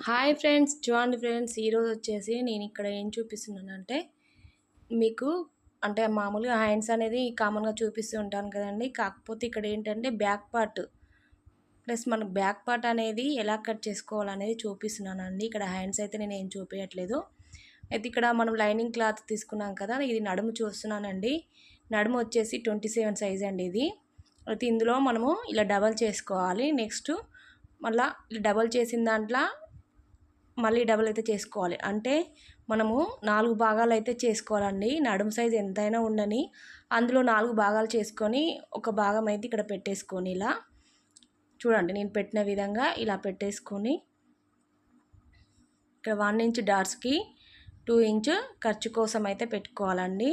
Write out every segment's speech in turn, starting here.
Hi friends, చూడండి friends, ఈరోజు వచ్చేసి నేను ఇక్కడ ఏం చూపిస్తున్నానంటే మీకు అంటే మామూలుగా హ్యాండ్స్ అనేది కామన్గా చూపిస్తూ ఉంటాను కదండి. కాకపోతే ఇక్కడ ఏంటంటే బ్యాక్ పార్ట్ ప్లస్ మన బ్యాక్ పార్ట్ అనేది ఎలా కట్ చేసుకోవాలనేది చూపిస్తున్నానండి. ఇక్కడ హ్యాండ్స్ అయితే నేను ఏం చూపించట్లేదు. అయితే ఇక్కడ మనం లైనింగ్ క్లాత్ తీసుకున్నాం కదా, ఇది నడుము చూస్తున్నానండి. నడుము వచ్చేసి 27 సైజ్ అండి ఇది. అయితే ఇందులో మనము ఇలా డబల్ చేసుకోవాలి. నెక్స్ట్ మళ్ళీ డబల్ చేసిన దాంట్లో మళ్ళీ డబల్ అయితే చేసుకోవాలి. అంటే మనము 4 భాగాలు అయితే చేసుకోవాలండి. నడుము సైజు ఎంతైనా ఉండని అందులో 4 భాగాలు చేసుకొని ఒక భాగం అయితే ఇక్కడ పెట్టేసుకొని ఇలా చూడండి, నేను పెట్టిన విధంగా ఇలా పెట్టేసుకొని ఇక్కడ 1 ఇంచ్ డాట్స్కి 2 ఇంచ్ ఖర్చు కోసం అయితే పెట్టుకోవాలండి.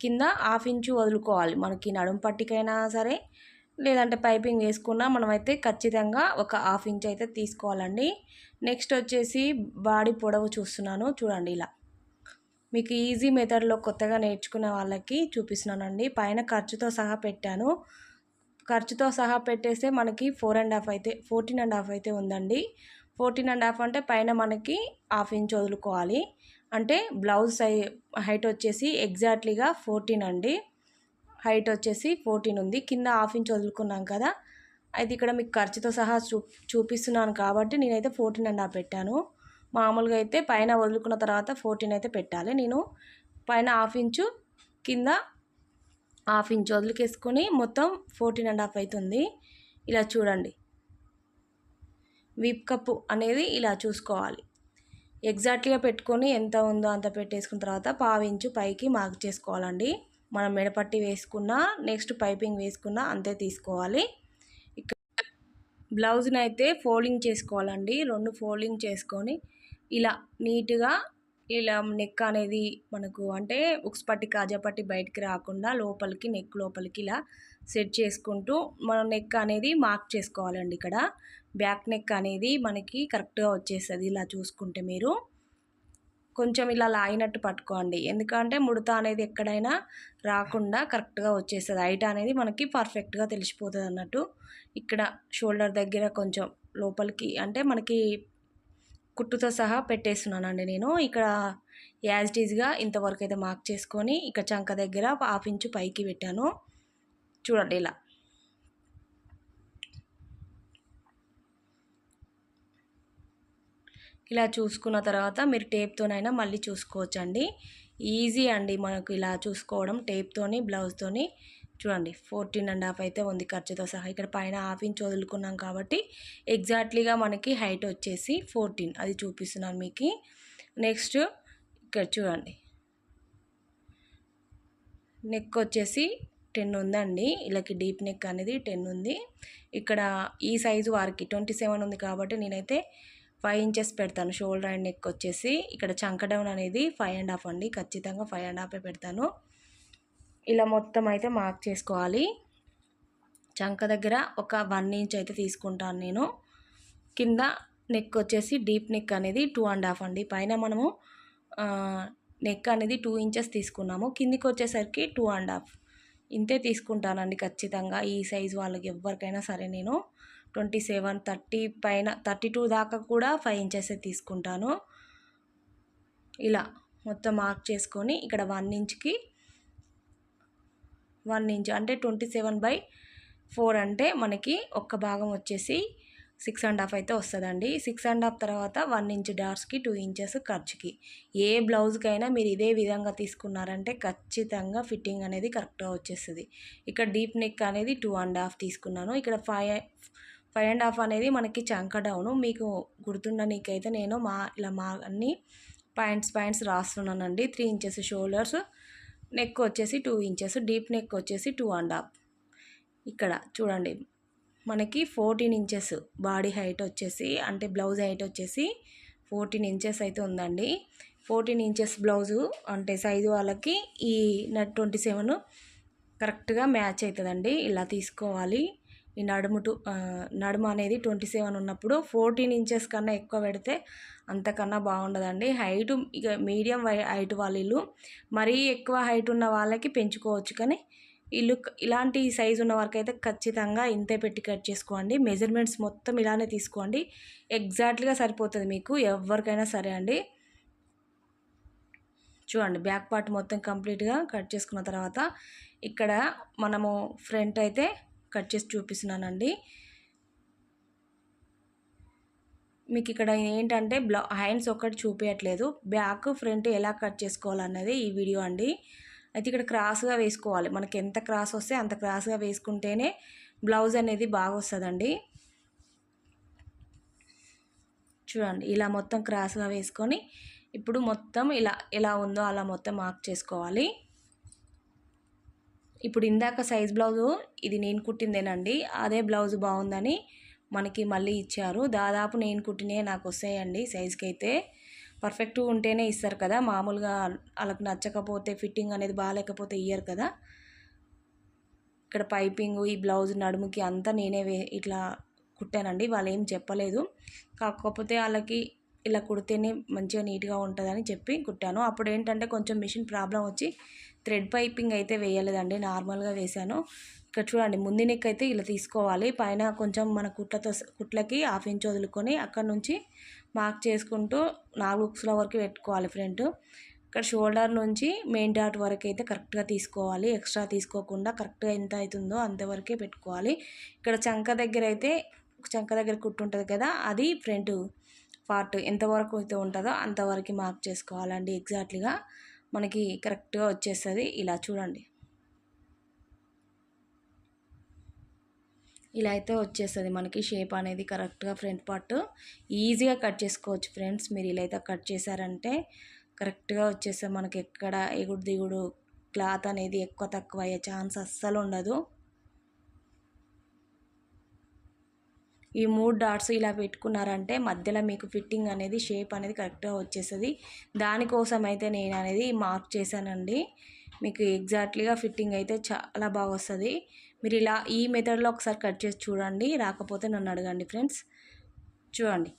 కింద 1/2 ఇంచు వదులుకోవాలి. మనకి నడుము పట్టికైనా సరే లేదంటే పైపింగ్ వేసుకున్నా మనమైతే ఖచ్చితంగా ఒక 1/2 ఇంచ్ అయితే తీసుకోవాలండి. నెక్స్ట్ వచ్చేసి బాడీ పొడవు చూస్తున్నాను చూడండి. ఇలా మీకు ఈజీ మెథడ్లో కొత్తగా నేర్చుకునే వాళ్ళకి చూపిస్తున్నానండి. పైన ఖర్చుతో సహా పెట్టాను. ఖర్చుతో సహా పెట్టేస్తే మనకి 14.5 అయితే ఉందండి. 14.5 అంటే పైన మనకి 1/2 ఇంచ్ వదులుకోవాలి. అంటే బ్లౌజ్ హైట్ వచ్చేసి ఎగ్జాక్ట్లీగా 14 అండి. హైట్ వచ్చేసి 14 ఉంది. కింద 1/2 ఇంచ్ వదులుకున్నాం కదా. అయితే ఇక్కడ మీకు ఖర్చుతో సహా చూపిస్తున్నాను కాబట్టి నేనైతే 14.5 పెట్టాను. మామూలుగా అయితే పైన వదులుకున్న తర్వాత 14 అయితే పెట్టాలి. నేను పైన 1/2 ఇంచు కింద 1/2 ఇంచ్ వదిలికేసుకొని మొత్తం 14.5 అవుతుంది. ఇలా చూడండి, వీప్ కప్పు అనేది ఇలా చూసుకోవాలి. ఎగ్జాక్ట్గా పెట్టుకొని ఎంత ఉందో అంత పెట్టేసుకున్న తర్వాత 1/2 ఇంచు పైకి మార్క్ చేసుకోవాలండి. మనం మెడపట్టి వేసుకున్నా నెక్స్ట్ పైపింగ్ వేసుకున్నా అంతే తీసుకోవాలి. ఇక్కడ బ్లౌజ్ని అయితే ఫోల్డింగ్ చేసుకోవాలండి. 2 ఫోల్డింగ్ చేసుకొని ఇలా నీట్గా ఇలా నెక్ అనేది మనకు అంటే ఉక్స్ పట్టి కాజా పట్టి బయటికి రాకుండా లోపలికి నెక్ లోపలికి ఇలా సెట్ చేసుకుంటూ మనం నెక్ అనేది మార్క్ చేసుకోవాలండి. ఇక్కడ బ్యాక్ నెక్ అనేది మనకి కరెక్ట్గా వచ్చేస్తుంది. ఇలా చూసుకుంటే మీరు కొంచెం ఇలా లాగినట్టు పట్టుకోండి, ఎందుకంటే ముడత అనేది ఎక్కడైనా రాకుండా కరెక్ట్గా వచ్చేస్తుంది. హైట్ అనేది మనకి పర్ఫెక్ట్గా తెలిసిపోతుంది అన్నట్టు. ఇక్కడ షోల్డర్ దగ్గర కొంచెం లోపలికి అంటే మనకి కుట్టుతో సహా పెట్టేస్తున్నానండి నేను. ఇక్కడ యాజ్ ఇట్ ఈజ్గా ఇంతవరకు అయితే మార్క్ చేసుకొని ఇక్కడ చంక దగ్గర 1/2 ఇంచు పైకి పెట్టాను చూడండి. ఇలా చూసుకున్న తర్వాత మీరు టేప్తోనైనా మళ్ళీ చూసుకోవచ్చండి. ఈజీ అండి మనకు ఇలా చూసుకోవడం టేప్తోని బ్లౌజ్తోని. చూడండి 14.5 అయితే ఉంది ఖర్చుతో సహా. ఇక్కడ పైన 1/2 ఇంచ్ వదులుకున్నాం కాబట్టి ఎగ్జాక్ట్లీగా మనకి హైట్ వచ్చేసి 14 అది చూపిస్తున్నాను మీకు. నెక్స్ట్ ఇక్కడ చూడండి, నెక్ వచ్చేసి 10 ఉందండి. ఇలాకి డీప్ నెక్ అనేది 10 ఉంది. ఇక్కడ ఈ సైజు వారికి 27 ఉంది కాబట్టి నేనైతే 5 ఇంచెస్ పెడతాను. షోల్డర్ అండ్ నెక్ వచ్చేసి ఇక్కడ చంక డౌన్ అనేది 5.5 అండి. ఖచ్చితంగా 5.5 పెడతాను. ఇలా మొత్తం అయితే మార్క్ చేసుకోవాలి. చంక దగ్గర ఒక 1 ఇంచ్ అయితే తీసుకుంటాను నేను. కింద నెక్ వచ్చేసి డీప్ నెక్ అనేది 2.5 అండి. పైన మనము నెక్ అనేది 2 ఇంచెస్ తీసుకున్నాము. కిందికి వచ్చేసరికి 2.5 ఇంతే తీసుకుంటానండి ఖచ్చితంగా. ఈ సైజు వాళ్ళకి ఎవరికైనా సరే నేను 27, 30 పైన 32 దాకా కూడా 5 ఇంచెస్ తీసుకుంటాను. ఇలా మొత్తం మార్క్ చేసుకొని ఇక్కడ 1 ఇంచ్కి 1 ఇంచ్ అంటే 27/4 అంటే మనకి ఒక్క భాగం వచ్చేసి 6.5 అయితే వస్తుందండి. 6.5 తర్వాత 1 ఇంచ్ డాట్స్కి 2 ఇంచెస్ ఖర్చుకి. ఏ బ్లౌజ్కైనా మీరు ఇదే విధంగా తీసుకున్నారంటే ఖచ్చితంగా ఫిట్టింగ్ అనేది కరెక్ట్గా వచ్చేస్తుంది. ఇక్కడ డీప్ నెక్ అనేది 2.5 తీసుకున్నాను. ఇక్కడ 5.5 అనేది మనకి చంక డౌను. మీకు గుర్తుండనీకైతే నేను ఇలా అన్ని పాయింట్స్ రాస్తున్నానండి. 3 ఇంచెస్ షోల్డర్స్, నెక్ వచ్చేసి 2 ఇంచెస్, డీప్ నెక్ వచ్చేసి 2.5. ఇక్కడ చూడండి మనకి 14 ఇంచెస్ బాడీ హైట్ వచ్చేసి అంటే బ్లౌజ్ హైట్ వచ్చేసి 14 ఇంచెస్ అయితే ఉందండి. 14 ఇంచెస్ బ్లౌజు అంటే సైజు వాళ్ళకి ఈ 27 కరెక్ట్గా మ్యాచ్ అవుతుందండి. ఇలా తీసుకోవాలి. ఈ నడుము అనేది 27 ఉన్నప్పుడు 14 ఇంచెస్ కన్నా ఎక్కువ పెడితే అంతకన్నా బాగుండదండి. హైటు ఇక మీడియం హైట్ వాళ్ళు మరీ ఎక్కువ హైట్ ఉన్న వాళ్ళకి పెంచుకోవచ్చు, కానీ ఇలాంటి సైజు ఉన్న వరకు అయితే ఖచ్చితంగా ఇంతే పెట్టి కట్ చేసుకోండి. మెజర్మెంట్స్ మొత్తం ఇలానే తీసుకోండి, ఎగ్జాక్ట్గా సరిపోతుంది మీకు ఎవరికైనా సరే అండి. చూడండి బ్యాక్ పార్ట్ మొత్తం కంప్లీట్గా కట్ చేసుకున్న తర్వాత ఇక్కడ మనము ఫ్రంట్ అయితే కట్ చేసి చూపిస్తున్నానండి. మీకు ఇక్కడ ఏంటంటే హ్యాండ్స్ ఒక్కటి చూపించట్లేదు, బ్యాక్ ఫ్రంట్ ఎలా కట్ చేసుకోవాలన్నది ఈ వీడియో అండి. అయితే ఇక్కడ క్రాస్గా వేసుకోవాలి, మనకి ఎంత క్రాస్ వస్తే అంత క్రాస్గా వేసుకుంటేనే బ్లౌజ్ అనేది బాగా వస్తుందండి. చూడండి ఇలా మొత్తం క్రాస్గా వేసుకొని ఇప్పుడు మొత్తం ఇలా ఎలా ఉందో అలా మొత్తం మార్క్ చేసుకోవాలి. ఇప్పుడు ఇందాక సైజ్ బ్లౌజు ఇది నేను కుట్టిందేనండి, అదే బ్లౌజ్ బాగుందని మనకి మళ్ళీ ఇచ్చారు. దాదాపు నేను కుట్టినే నాకు వస్తాయండి సైజ్కి అయితే. పర్ఫెక్ట్గా ఉంటేనే ఇస్తారు కదా, మామూలుగా వాళ్ళకి నచ్చకపోతే ఫిట్టింగ్ అనేది బాగాలేకపోతే ఇయ్యరు కదా. ఇక్కడ పైపింగ్ ఈ బ్లౌజ్ నడుముకి అంతా నేనే ఇట్లా కుట్టానండి, వాళ్ళు ఏం చెప్పలేదు. కాకపోతే వాళ్ళకి ఇలా కుడితేనే మంచిగా నీట్గా ఉంటుందని చెప్పి కుట్టాను. అప్పుడు ఏంటంటే కొంచెం మిషన్ ప్రాబ్లం వచ్చి థ్రెడ్ పైపింగ్ అయితే వేయలేదండి, నార్మల్గా వేసాను. ఇక్కడ చూడండి ముందు నెక్ అయితే ఇలా తీసుకోవాలి, పైన కొంచెం మన కుట్లకి 1/2 ఇంచ్ వదులుకొని అక్కడ నుంచి మార్క్ చేసుకుంటూ 4 హుక్స్ల వరకు పెట్టుకోవాలి ఫ్రంట్. ఇక్కడ షోల్డర్ నుంచి మెయిన్ డాట్ వరకు అయితే కరెక్ట్గా తీసుకోవాలి, ఎక్స్ట్రా తీసుకోకుండా కరెక్ట్గా ఎంత అవుతుందో అంతవరకే పెట్టుకోవాలి. ఇక్కడ చంక దగ్గర అయితే చంక దగ్గర కుట్టు ఉంటుంది కదా, అది ఫ్రంట్ పార్ట్ ఎంతవరకు అయితే ఉంటుందో అంతవరకు మార్క్ చేసుకోవాలండి. ఎగ్జాక్ట్లీగా మనకి కరెక్ట్గా వచ్చేస్తుంది. ఇలా చూడండి ఇలా అయితే వచ్చేస్తుంది మనకి షేప్ అనేది కరెక్ట్గా. ఫ్రంట్ పార్ట్ ఈజీగా కట్ చేసుకోవచ్చు ఫ్రెండ్స్, మీరు ఇలా అయితే కట్ చేశారంటే కరెక్ట్గా వచ్చేస్తుంది మనకి. ఎక్కడ ఎగుడు దిగుడు క్లాత్ అనేది ఎక్కువ తక్కువ అయ్యే ఛాన్స్ అస్సలు ఉండదు. ఈ 3 డాట్స్ ఇలా పెట్టుకున్నారంటే మధ్యలో మీకు ఫిట్టింగ్ అనేది షేప్ అనేది కరెక్ట్గా వచ్చేస్తుంది. దానికోసం అయితే నేను అనేది మార్క్ చేశానండి. మీకు ఎగ్జాక్ట్లీగా ఫిట్టింగ్ అయితే చాలా బాగా వస్తుంది. మీరు ఇలా ఈ మెథడ్లో ఒకసారి కట్ చేసి చూడండి, రాకపోతే నన్ను అడగండి ఫ్రెండ్స్. చూడండి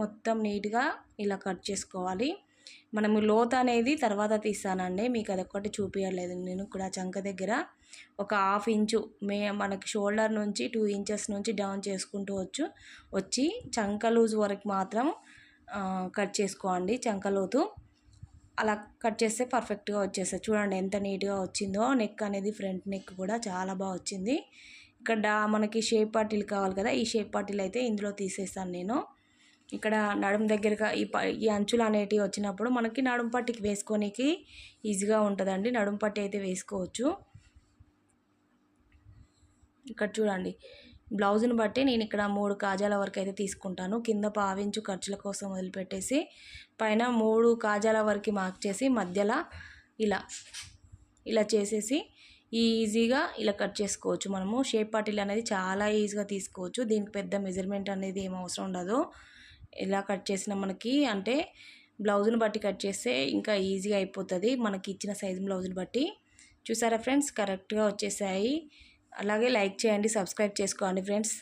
మొత్తం నీట్గా ఇలా కట్ చేసుకోవాలి. మనము లోత్ అనేది తర్వాత తీస్తానండి, మీకు అదొక్కటి చూపించలేదు. నేను కూడా చంక దగ్గర ఒక 1/2 ఇంచు మనకి షోల్డర్ నుంచి 2 ఇంచెస్ నుంచి డౌన్ చేసుకుంటూ వచ్చి చంక లూజ్ వరకు మాత్రం కట్ చేసుకోండి, చంక లోతు. అలా కట్ చేస్తే పర్ఫెక్ట్గా వచ్చేస్తుంది. చూడండి ఎంత నీట్గా వచ్చిందో. నెక్ అనేది ఫ్రంట్ నెక్ కూడా చాలా బాగా వచ్చింది. ఇక్కడ మనకి షేప్ పార్టీలు కావాలి కదా, ఈ షేప్ పార్టీలు అయితే ఇందులో తీసేస్తాను నేను. ఇక్కడ నడుము దగ్గరగా ఈ అంచులు అనేటివి వచ్చినప్పుడు మనకి నడుము పట్టికి వేసుకోనికి ఈజీగా ఉంటుందండి. నడుము పట్టి అయితే వేసుకోవచ్చు. ఇక్కడ చూడండి బ్లౌజ్ని బట్టి నేను ఇక్కడ 3 కాజాల వరకు అయితే తీసుకుంటాను. కింద 1/2 ఇంచు ఖర్చుల కోసం వదిలిపెట్టేసి పైన 3 కాజాల వరకు మార్క్ చేసి మధ్యలో ఇలా చేసేసి ఈజీగా ఇలా కట్ చేసుకోవచ్చు. మనము షేప్ పార్టీలు అనేది చాలా ఈజీగా తీసుకోవచ్చు, దీనికి పెద్ద మెజర్మెంట్ అనేది ఏం అవసరం ఉండదు. ఇలా కట్ చేసిన మనకి అంటే బ్లౌజ్ని బట్టి కట్ చేస్తే ఇంకా ఈజీగా అయిపోతుంది, మనకి ఇచ్చిన సైజు బ్లౌజ్ని బట్టి. చూసారా ఫ్రెండ్స్ కరెక్ట్గా వచ్చేసాయి. అలాగే లైక్ చేయండి, సబ్స్క్రైబ్ చేసుకోండి ఫ్రెండ్స్.